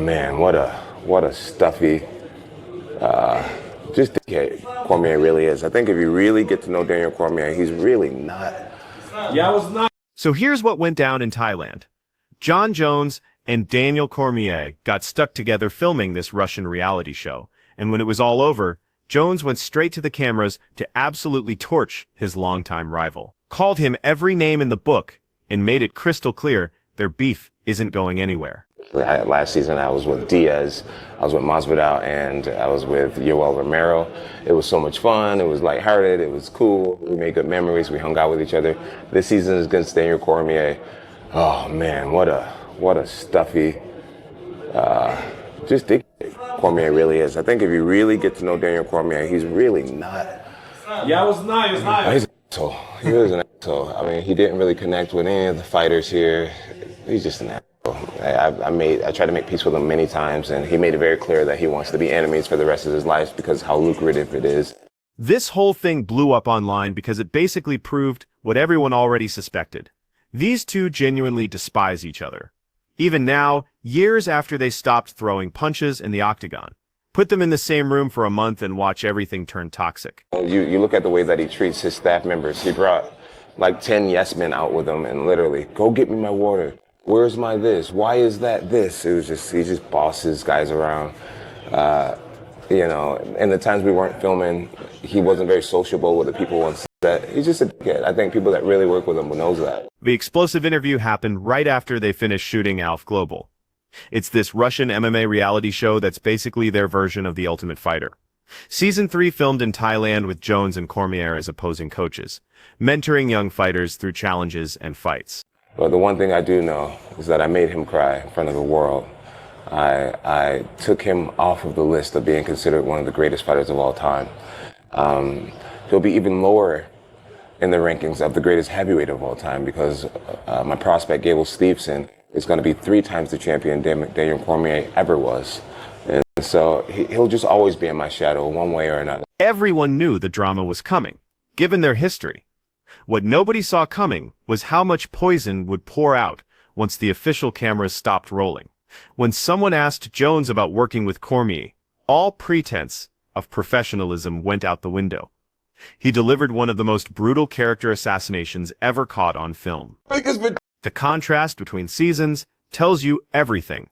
man, what a stuffy, just dickhead Cormier really is. I think if you really get to know Daniel Cormier, he's really not. Yeah, I was not. So here's what went down in Thailand. Jon Jones and Daniel Cormier got stuck together filming this Russian reality show, and when it was all over, Jones went straight to the cameras to absolutely torch his longtime rival. Called him every name in the book, and made it crystal clear their beef isn't going anywhere. Last season I was with Diaz, I was with Masvidal, and I was with Yoel Romero. It was so much fun, it was lighthearted, it was cool, we made good memories, we hung out with each other. This season is against Daniel Cormier. Oh man, what a stuffy, just dickhead Cormier really is. I think if you really get to know Daniel Cormier, he's really not. Yeah, I was not. He was not. He's an asshole. He was an asshole. I mean, he didn't really connect with any of the fighters here. He's just an asshole. I tried to make peace with him many times, and he made it very clear that he wants to be enemies for the rest of his life because how lucrative it is. This whole thing blew up online because it basically proved what everyone already suspected. These two genuinely despise each other. Even now, years after they stopped throwing punches in the octagon. Put them in the same room for a month and watch everything turn toxic. You look at the way that he treats his staff members. He brought like 10 yes men out with him and literally, go get me my water. Where's my this? Why is that this? It was just, he just bosses guys around. You know, and the times we weren't filming, he wasn't very sociable with the people on set. He's just a kid. I think people that really work with him knows that. The explosive interview happened right after they finished shooting Alf Global. It's this Russian MMA reality show that's basically their version of The Ultimate Fighter. Season 3 filmed in Thailand with Jones and Cormier as opposing coaches, mentoring young fighters through challenges and fights. But the one thing I do know is that I made him cry in front of the world. I took him off of the list of being considered one of the greatest fighters of all time. He'll be even lower in the rankings of the greatest heavyweight of all time because my prospect, Gable Steveson, is going to be 3 times the champion Daniel Cormier ever was. And so he'll just always be in my shadow one way or another. Everyone knew the drama was coming, given their history. What nobody saw coming was how much poison would pour out once the official cameras stopped rolling. When someone asked Jones about working with Cormier, all pretense of professionalism went out the window. He delivered one of the most brutal character assassinations ever caught on film. The contrast between seasons tells you everything.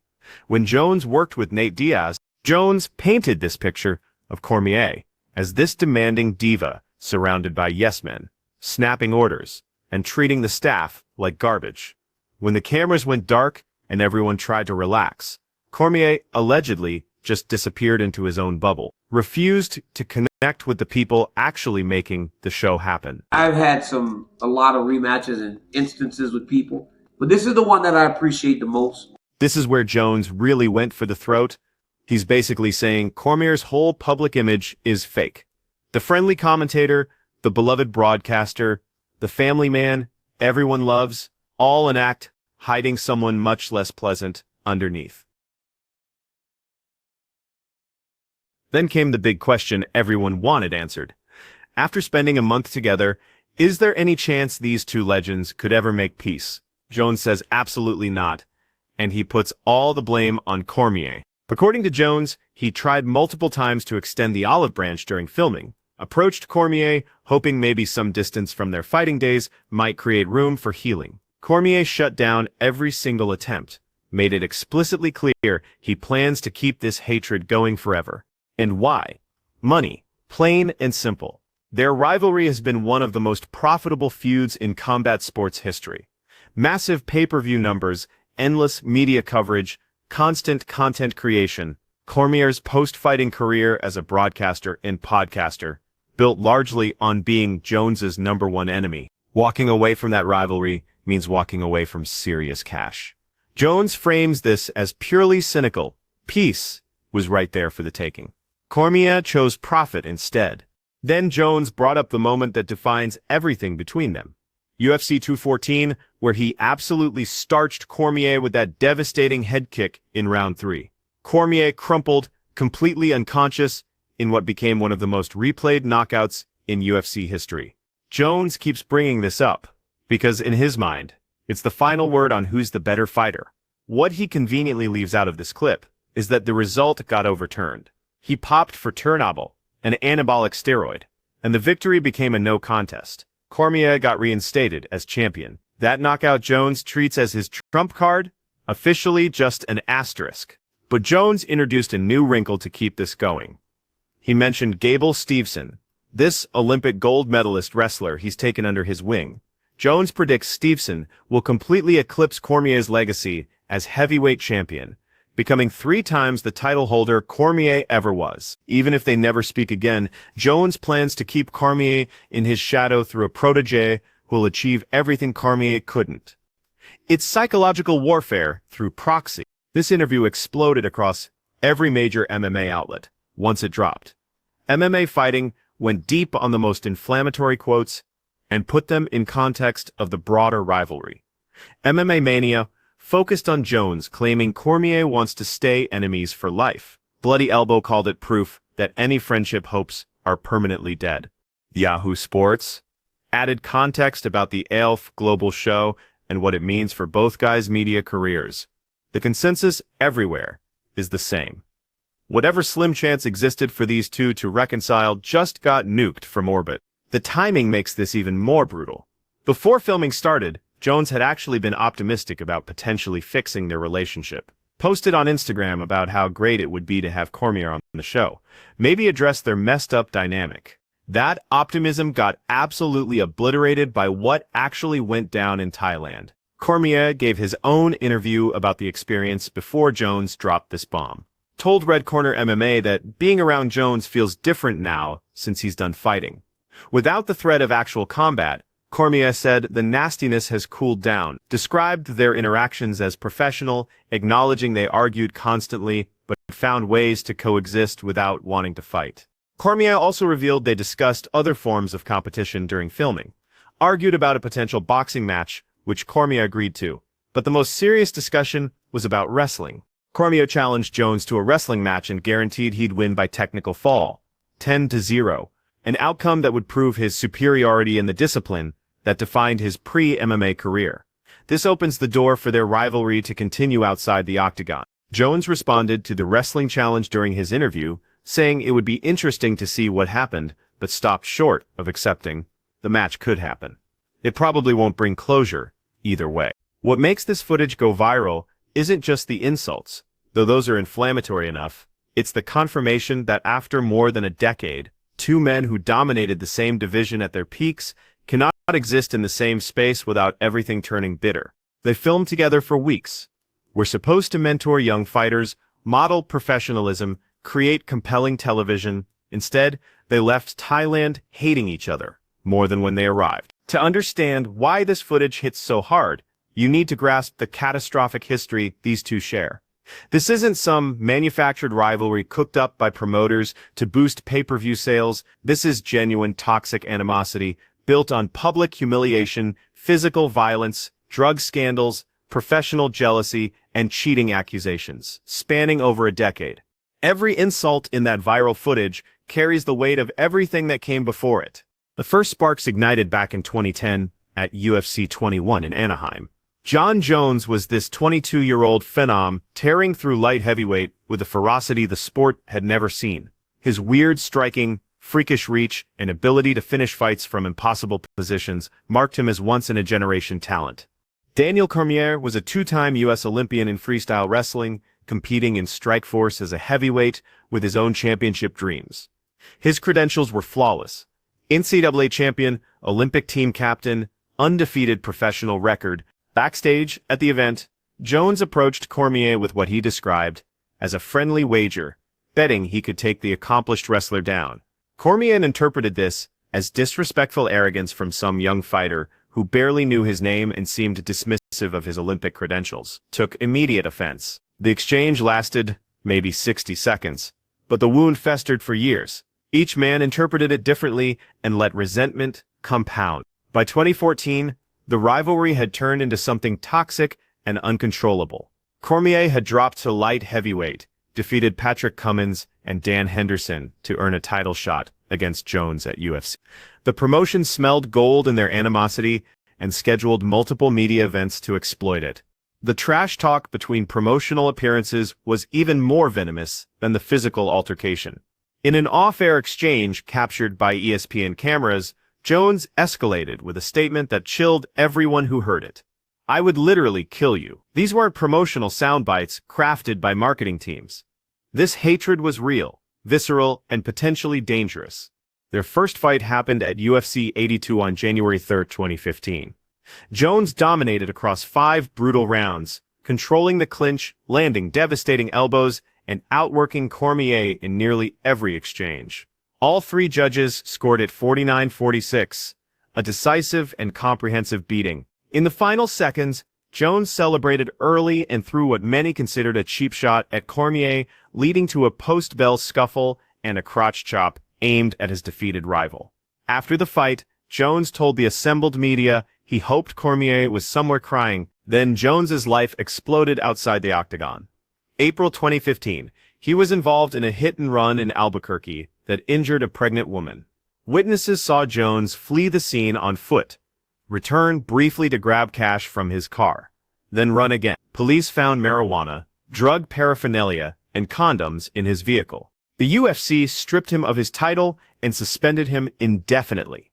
When Jones worked with Nate Diaz, Jones painted this picture of Cormier as this demanding diva surrounded by yes-men, snapping orders, and treating the staff like garbage. When the cameras went dark and everyone tried to relax, Cormier allegedly just disappeared into his own bubble, refused to connect with the people actually making the show happen. I've had a lot of rematches and instances with people, but this is the one that I appreciate the most. This is where Jones really went for the throat. He's basically saying Cormier's whole public image is fake. The friendly commentator, the beloved broadcaster, the family man everyone loves, all an act, hiding someone much less pleasant underneath. Then came the big question everyone wanted answered. After spending a month together, is there any chance these two legends could ever make peace? Jones says absolutely not, and he puts all the blame on Cormier. According to Jones, he tried multiple times to extend the olive branch during filming, approached Cormier, hoping maybe some distance from their fighting days might create room for healing. Cormier shut down every single attempt, made it explicitly clear he plans to keep this hatred going forever. And why? Money. Plain and simple. Their rivalry has been one of the most profitable feuds in combat sports history. Massive pay-per-view numbers, endless media coverage, constant content creation. Cormier's post-fighting career as a broadcaster and podcaster, built largely on being Jones's #1 enemy. Walking away from that rivalry means walking away from serious cash. Jones frames this as purely cynical. Peace was right there for the taking. Cormier chose profit instead. Then Jones brought up the moment that defines everything between them. UFC 214, where he absolutely starched Cormier with that devastating head kick in round 3. Cormier crumpled, completely unconscious, in what became one of the most replayed knockouts in UFC history. Jones keeps bringing this up, because in his mind, it's the final word on who's the better fighter. What he conveniently leaves out of this clip is that the result got overturned. He popped for Turnbull, an anabolic steroid, and the victory became a no contest. Cormier got reinstated as champion. That knockout Jones treats as his trump card, officially just an asterisk. But Jones introduced a new wrinkle to keep this going. He mentioned Gable Steveson, this Olympic gold medalist wrestler he's taken under his wing. Jones predicts Steveson will completely eclipse Cormier's legacy as heavyweight champion, becoming 3 times the title holder Cormier ever was. Even if they never speak again, Jones plans to keep Cormier in his shadow through a protege who will achieve everything Cormier couldn't. It's psychological warfare through proxy. This interview exploded across every major MMA outlet once it dropped. MMA Fighting went deep on the most inflammatory quotes and put them in context of the broader rivalry. MMA Mania focused on Jones claiming Cormier wants to stay enemies for life. Bloody Elbow called it proof that any friendship hopes are permanently dead. Yahoo Sports added context about the ALF Global show and what it means for both guys' media careers. The consensus everywhere is the same. Whatever slim chance existed for these two to reconcile just got nuked from orbit. The timing makes this even more brutal. Before filming started, Jones had actually been optimistic about potentially fixing their relationship. Posted on Instagram about how great it would be to have Cormier on the show. Maybe address their messed up dynamic. That optimism got absolutely obliterated by what actually went down in Thailand. Cormier gave his own interview about the experience before Jones dropped this bomb. Told Red Corner MMA that being around Jones feels different now since he's done fighting. Without the threat of actual combat, Cormier said the nastiness has cooled down, described their interactions as professional, acknowledging they argued constantly but found ways to coexist without wanting to fight. Cormier also revealed they discussed other forms of competition during filming, argued about a potential boxing match, which Cormier agreed to, but the most serious discussion was about wrestling. Cormier challenged Jones to a wrestling match and guaranteed he'd win by technical fall, 10-0, an outcome that would prove his superiority in the discipline that defined his pre-MMA career. This opens the door for their rivalry to continue outside the octagon. Jones responded to the wrestling challenge during his interview, saying it would be interesting to see what happened, but stopped short of accepting the match could happen. It probably won't bring closure either way. What makes this footage go viral isn't just the insults, though those are inflammatory enough. It's the confirmation that after more than a decade, two men who dominated the same division at their peaks cannot exist in the same space without everything turning bitter. They filmed together for weeks. Were supposed to mentor young fighters, model professionalism, create compelling television. Instead, they left Thailand hating each other more than when they arrived. To understand why this footage hits so hard, you need to grasp the catastrophic history these two share. This isn't some manufactured rivalry cooked up by promoters to boost pay-per-view sales. This is genuine toxic animosity built on public humiliation, physical violence, drug scandals, professional jealousy, and cheating accusations, spanning over a decade. Every insult in that viral footage carries the weight of everything that came before it. The first sparks ignited back in 2010 at UFC 21 in Anaheim. Jon Jones was this 22-year-old phenom tearing through light heavyweight with a ferocity the sport had never seen. His weird striking, freakish reach, and ability to finish fights from impossible positions marked him as once-in-a-generation talent. Daniel Cormier was a 2-time U.S. Olympian in freestyle wrestling, competing in Strikeforce as a heavyweight with his own championship dreams. His credentials were flawless. NCAA champion, Olympic team captain, undefeated professional record. Backstage at the event, Jones approached Cormier with what he described as a friendly wager, betting he could take the accomplished wrestler down. Cormier interpreted this as disrespectful arrogance from some young fighter who barely knew his name and seemed dismissive of his Olympic credentials. Took immediate offense. The exchange lasted maybe 60 seconds, but the wound festered for years. Each man interpreted it differently and let resentment compound. By 2014, the rivalry had turned into something toxic and uncontrollable. Cormier had dropped to light heavyweight, defeated Patrick Cummins and Dan Henderson to earn a title shot against Jones at UFC. The promotion smelled gold in their animosity and scheduled multiple media events to exploit it. The trash talk between promotional appearances was even more venomous than the physical altercation. In an off-air exchange captured by ESPN cameras, Jones escalated with a statement that chilled everyone who heard it. "I would literally kill you." These weren't promotional sound bites crafted by marketing teams. This hatred was real, visceral, and potentially dangerous. Their first fight happened at UFC 82 on January 3, 2015. Jones dominated across 5 brutal rounds, controlling the clinch, landing devastating elbows, and outworking Cormier in nearly every exchange. All 3 judges scored it 49-46, a decisive and comprehensive beating. In the final seconds, Jones celebrated early and threw what many considered a cheap shot at Cormier, leading to a post-bell scuffle and a crotch chop aimed at his defeated rival. After the fight, Jones told the assembled media he hoped Cormier was somewhere crying. Then Jones's life exploded outside the octagon. April 2015, he was involved in a hit-and-run in Albuquerque that injured a pregnant woman. Witnesses saw Jones flee the scene on foot, return briefly to grab cash from his car, then run again. Police found marijuana, drug paraphernalia, and condoms in his vehicle. The UFC stripped him of his title and suspended him indefinitely.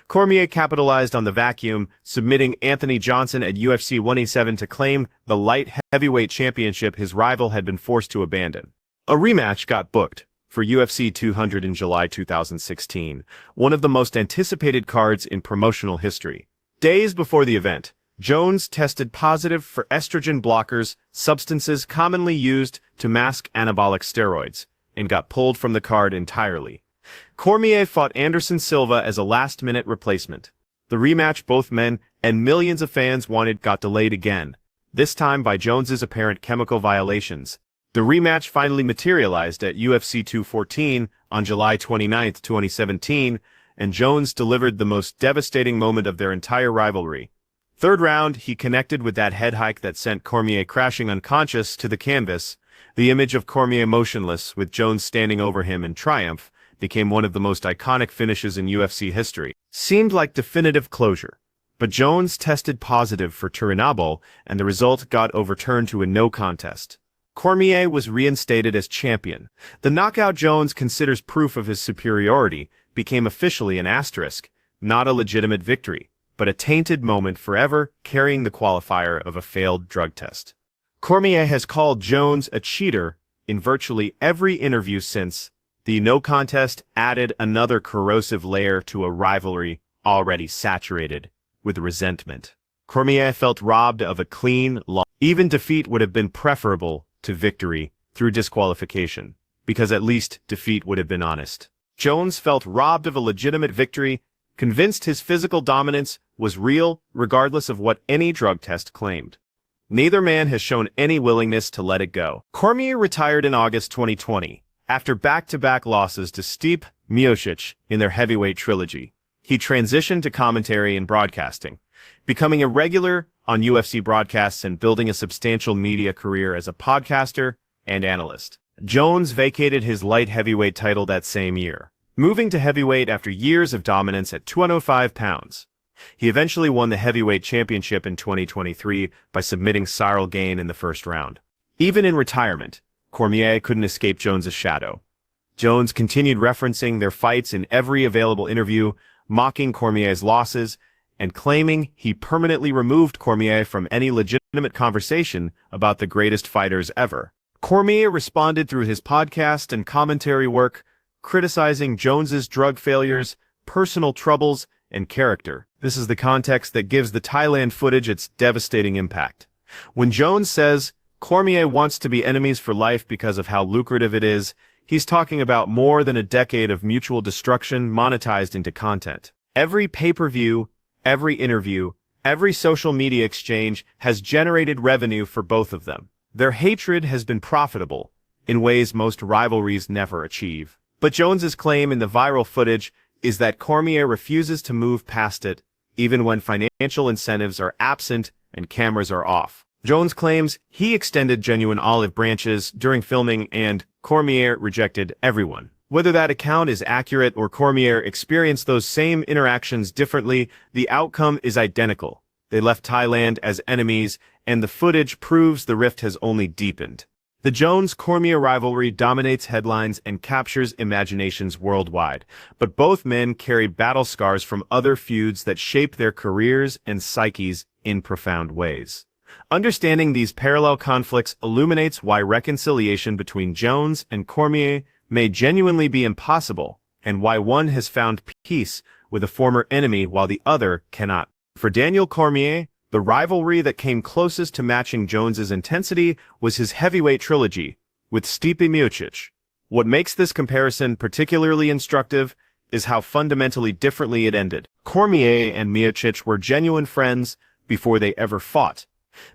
Cormier capitalized on the vacuum, submitting Anthony Johnson at UFC 187 to claim the light heavyweight championship his rival had been forced to abandon. A rematch got booked for UFC 200 in July 2016, one of the most anticipated cards in promotional history. Days before the event, Jones tested positive for estrogen blockers, substances commonly used to mask anabolic steroids, and got pulled from the card entirely. Cormier fought Anderson Silva as a last-minute replacement. The rematch both men and millions of fans wanted got delayed again, this time by Jones's apparent chemical violations. The rematch finally materialized at UFC 214 on July 29, 2017, and Jones delivered the most devastating moment of their entire rivalry. Third round, he connected with that head hike that sent Cormier crashing unconscious to the canvas. The image of Cormier motionless, with Jones standing over him in triumph, became one of the most iconic finishes in UFC history. Seemed like definitive closure. But Jones tested positive for turinabol, and the result got overturned to a no contest. Cormier was reinstated as champion. The knockout Jones considers proof of his superiority became officially an asterisk, not a legitimate victory, but a tainted moment forever carrying the qualifier of a failed drug test. Cormier has called Jones a cheater in virtually every interview since. The no contest added another corrosive layer to a rivalry already saturated with resentment. Cormier felt robbed of a clean loss. Even defeat would have been preferable to victory through disqualification, because at least defeat would have been honest. Jones felt robbed of a legitimate victory, convinced his physical dominance was real regardless of what any drug test claimed. Neither man has shown any willingness to let it go. Cormier retired in August 2020, after back-to-back losses to Stipe Miocic in their heavyweight trilogy. He transitioned to commentary and broadcasting, becoming a regular on UFC broadcasts and building a substantial media career as a podcaster and analyst. Jones vacated his light heavyweight title that same year, moving to heavyweight after years of dominance at 205 pounds. He eventually won the heavyweight championship in 2023 by submitting Cyril Gane in the first round. Even in retirement, Cormier couldn't escape Jones's shadow. Jones continued referencing their fights in every available interview, mocking Cormier's losses, and claiming he permanently removed Cormier from any legitimate conversation about the greatest fighters ever. Cormier responded through his podcast and commentary work, criticizing Jones's drug failures, personal troubles, and character. This is the context that gives the Thailand footage its devastating impact. When Jones says Cormier wants to be enemies for life because of how lucrative it is, he's talking about more than a decade of mutual destruction monetized into content. Every pay-per-view, every interview, every social media exchange has generated revenue for both of them. Their hatred has been profitable, in ways most rivalries never achieve. But Jones's claim in the viral footage is that Cormier refuses to move past it, even when financial incentives are absent and cameras are off. Jones claims he extended genuine olive branches during filming and Cormier rejected everyone. Whether that account is accurate or Cormier experienced those same interactions differently, the outcome is identical. They left Thailand as enemies, and the footage proves the rift has only deepened. The Jones-Cormier rivalry dominates headlines and captures imaginations worldwide, but both men carry battle scars from other feuds that shape their careers and psyches in profound ways. Understanding these parallel conflicts illuminates why reconciliation between Jones and Cormier may genuinely be impossible, and why one has found peace with a former enemy while the other cannot. For Daniel Cormier, the rivalry that came closest to matching Jones's intensity was his heavyweight trilogy with Stipe Miocic. What makes this comparison particularly instructive is how fundamentally differently it ended. Cormier and Miocic were genuine friends before they ever fought.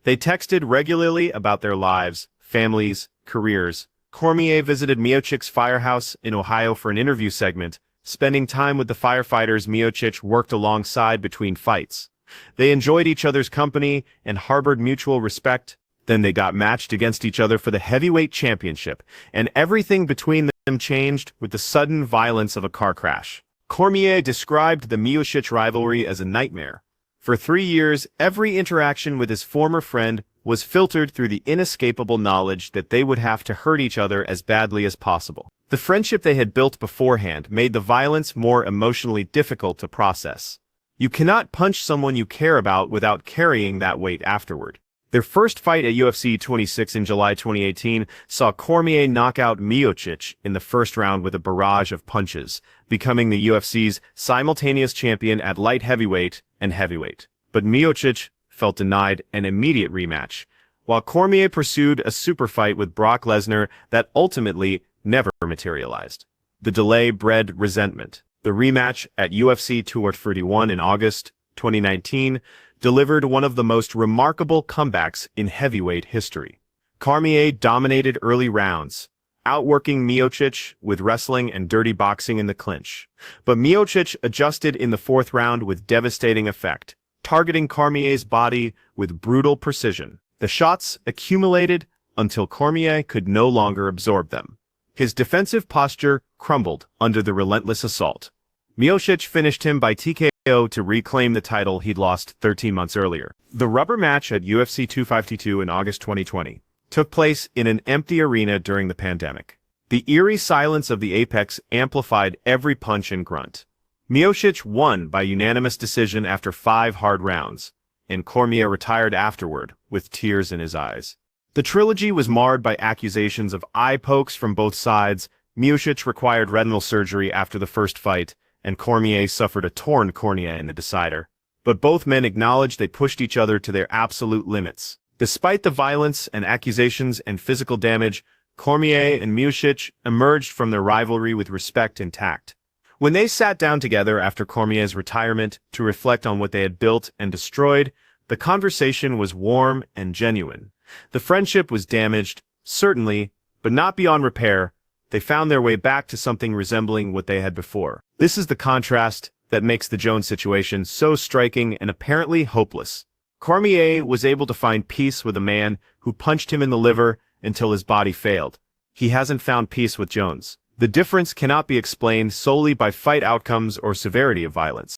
They texted regularly about their lives, families, careers. Cormier visited Miocic's firehouse in Ohio for an interview segment, spending time with the firefighters Miocic worked alongside between fights. They enjoyed each other's company and harbored mutual respect. Then they got matched against each other for the heavyweight championship, and everything between them changed with the sudden violence of a car crash. Cormier described the Miocic rivalry as a nightmare. For 3 years, every interaction with his former friend was filtered through the inescapable knowledge that they would have to hurt each other as badly as possible. The friendship they had built beforehand made the violence more emotionally difficult to process. You cannot punch someone you care about without carrying that weight afterward. Their first fight at UFC 26 in July 2018 saw Cormier knock out Miocic in the first round with a barrage of punches, becoming the UFC's simultaneous champion at light heavyweight and heavyweight. But Miocic felt denied an immediate rematch, while Cormier pursued a super fight with Brock Lesnar that ultimately never materialized. The delay bred resentment. The rematch at UFC 231 in August 2019 delivered one of the most remarkable comebacks in heavyweight history. Cormier dominated early rounds, outworking Miocic with wrestling and dirty boxing in the clinch. But Miocic adjusted in the fourth round with devastating effect, targeting Cormier's body with brutal precision. The shots accumulated until Cormier could no longer absorb them. His defensive posture crumbled under the relentless assault. Miocic finished him by TKO to reclaim the title he'd lost 13 months earlier. The rubber match at UFC 252 in August 2020 took place in an empty arena during the pandemic. The eerie silence of the apex amplified every punch and grunt. Miocic won by unanimous decision after 5 hard rounds, and Cormier retired afterward with tears in his eyes. The trilogy was marred by accusations of eye pokes from both sides. Miocic required retinal surgery after the first fight, and Cormier suffered a torn cornea in the decider. But both men acknowledged they pushed each other to their absolute limits. Despite the violence and accusations and physical damage, Cormier and Miocic emerged from their rivalry with respect and tact. When they sat down together after Cormier's retirement to reflect on what they had built and destroyed, the conversation was warm and genuine. The friendship was damaged, certainly, but not beyond repair. They found their way back to something resembling what they had before. This is the contrast that makes the Jones situation so striking and apparently hopeless. Cormier was able to find peace with a man who punched him in the liver until his body failed. He hasn't found peace with Jones. The difference cannot be explained solely by fight outcomes or severity of violence.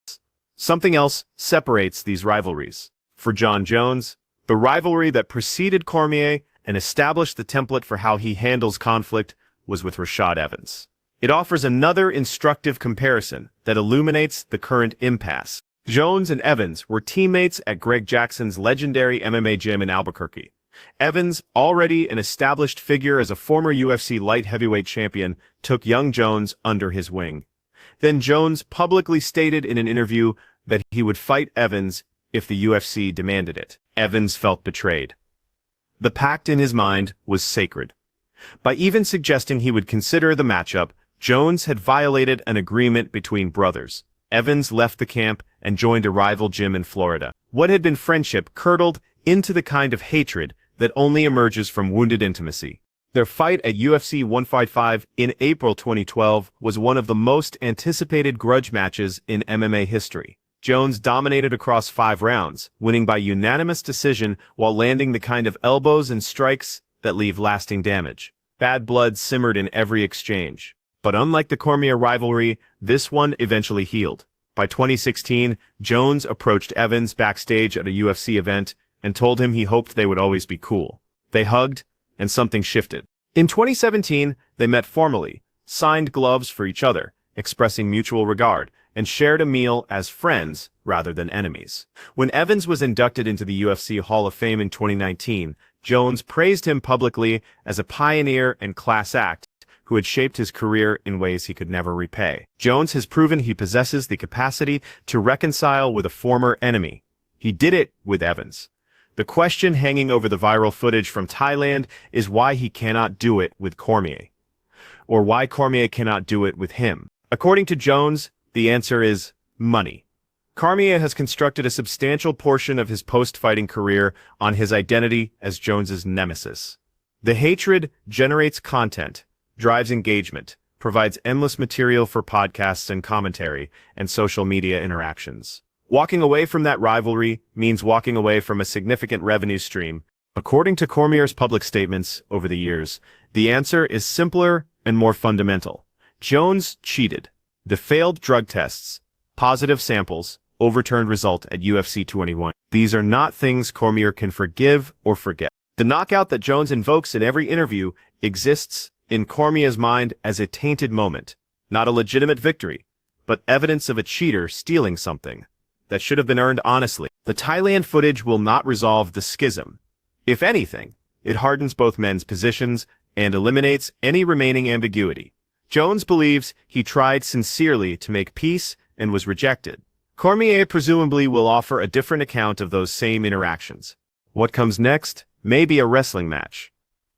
Something else separates these rivalries. For Jon Jones, the rivalry that preceded Cormier and established the template for how he handles conflict was with Rashad Evans. It offers another instructive comparison that illuminates the current impasse. Jones and Evans were teammates at Greg Jackson's legendary MMA gym in Albuquerque. Evans, already an established figure as a former UFC light heavyweight champion, took young Jones under his wing. Then Jones publicly stated in an interview that he would fight Evans if the UFC demanded it. Evans felt betrayed. The pact in his mind was sacred. By even suggesting he would consider the matchup, Jones had violated an agreement between brothers. Evans left the camp and joined a rival gym in Florida. What had been friendship curdled into the kind of hatred that only emerges from wounded intimacy. Their fight at UFC 155 in April 2012 was one of the most anticipated grudge matches in MMA history. Jones dominated across 5 rounds, winning by unanimous decision while landing the kind of elbows and strikes that leave lasting damage. Bad blood simmered in every exchange. But unlike the Cormier rivalry, this one eventually healed. By 2016, Jones approached Evans backstage at a UFC event and told him he hoped they would always be cool. They hugged, and something shifted. In 2017, they met formally, signed gloves for each other, expressing mutual regard, and shared a meal as friends rather than enemies. When Evans was inducted into the UFC Hall of Fame in 2019, Jones praised him publicly as a pioneer and class act who had shaped his career in ways he could never repay. Jones has proven he possesses the capacity to reconcile with a former enemy. He did it with Evans. The question hanging over the viral footage from Thailand is why he cannot do it with Cormier, or why Cormier cannot do it with him. According to Jones, the answer is money. Cormier has constructed a substantial portion of his post-fighting career on his identity as Jones's nemesis. The hatred generates content, drives engagement, provides endless material for podcasts and commentary, and social media interactions. Walking away from that rivalry means walking away from a significant revenue stream. According to Cormier's public statements over the years, the answer is simpler and more fundamental. Jones cheated. The failed drug tests, positive samples, overturned result at UFC 21. These are not things Cormier can forgive or forget. The knockout that Jones invokes in every interview exists in Cormier's mind as a tainted moment, not a legitimate victory, but evidence of a cheater stealing something that should have been earned honestly. The Thailand footage will not resolve the schism. If anything, it hardens both men's positions and eliminates any remaining ambiguity. Jones believes he tried sincerely to make peace and was rejected. Cormier presumably will offer a different account of those same interactions. What comes next may be a wrestling match.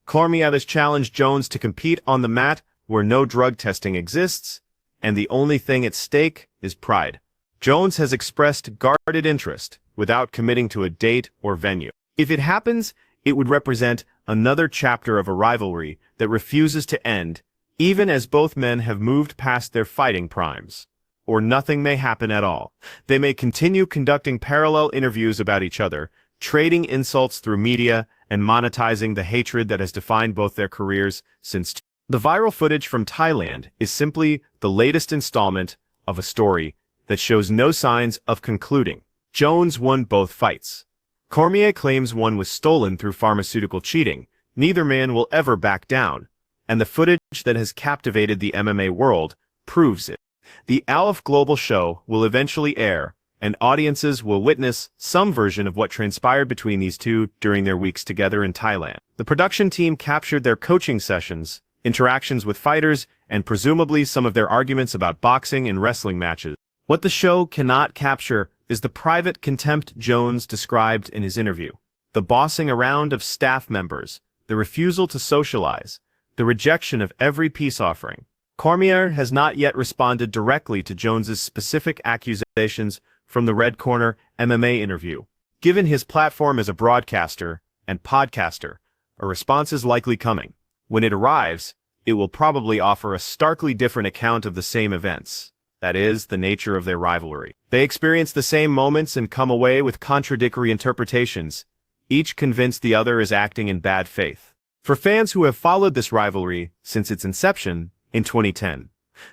Cormier has challenged Jones to compete on the mat where no drug testing exists, and the only thing at stake is pride. Jones has expressed guarded interest without committing to a date or venue. If it happens, it would represent another chapter of a rivalry that refuses to end, even as both men have moved past their fighting primes. Or nothing may happen at all. They may continue conducting parallel interviews about each other, trading insults through media, and monetizing the hatred that has defined both their careers since. The viral footage from Thailand is simply the latest installment of a story that shows no signs of concluding. Jones won both fights. Cormier claims one was stolen through pharmaceutical cheating. Neither man will ever back down, and the footage that has captivated the MMA world proves it. The Aleph Global show will eventually air, and audiences will witness some version of what transpired between these two during their weeks together in Thailand. The production team captured their coaching sessions, interactions with fighters, and presumably some of their arguments about boxing and wrestling matches. What the show cannot capture is the private contempt Jones described in his interview. The bossing around of staff members, the refusal to socialize, the rejection of every peace offering. Cormier has not yet responded directly to Jones's specific accusations from the Red Corner MMA interview. Given his platform as a broadcaster and podcaster, a response is likely coming. When it arrives, it will probably offer a starkly different account of the same events. That is, the nature of their rivalry. They experience the same moments and come away with contradictory interpretations, each convinced the other is acting in bad faith. For fans who have followed this rivalry since its inception in 2010,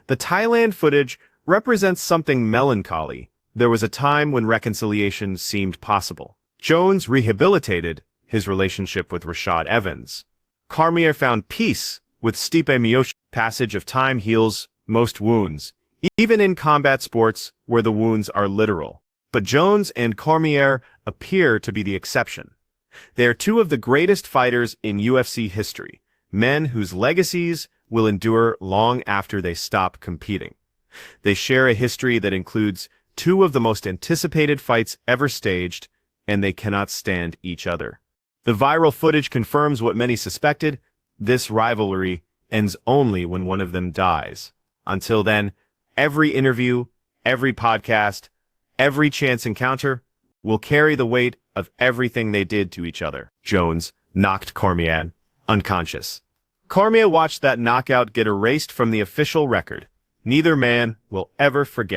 the Thailand footage represents something melancholy. There was a time when reconciliation seemed possible. Jones rehabilitated his relationship with Rashad Evans. Cormier found peace with Stipe Miocic. Passage of time heals most wounds, even in combat sports where the wounds are literal. But Jones and Cormier appear to be the exception. They are two of the greatest fighters in UFC history, men whose legacies will endure long after they stop competing. They share a history that includes two of the most anticipated fights ever staged, and they cannot stand each other. The viral footage confirms what many suspected: this rivalry ends only when one of them dies. Until then, every interview, every podcast, every chance encounter will carry the weight of everything they did to each other. Jones knocked Cormier unconscious. Cormier watched that knockout get erased from the official record. Neither man will ever forget.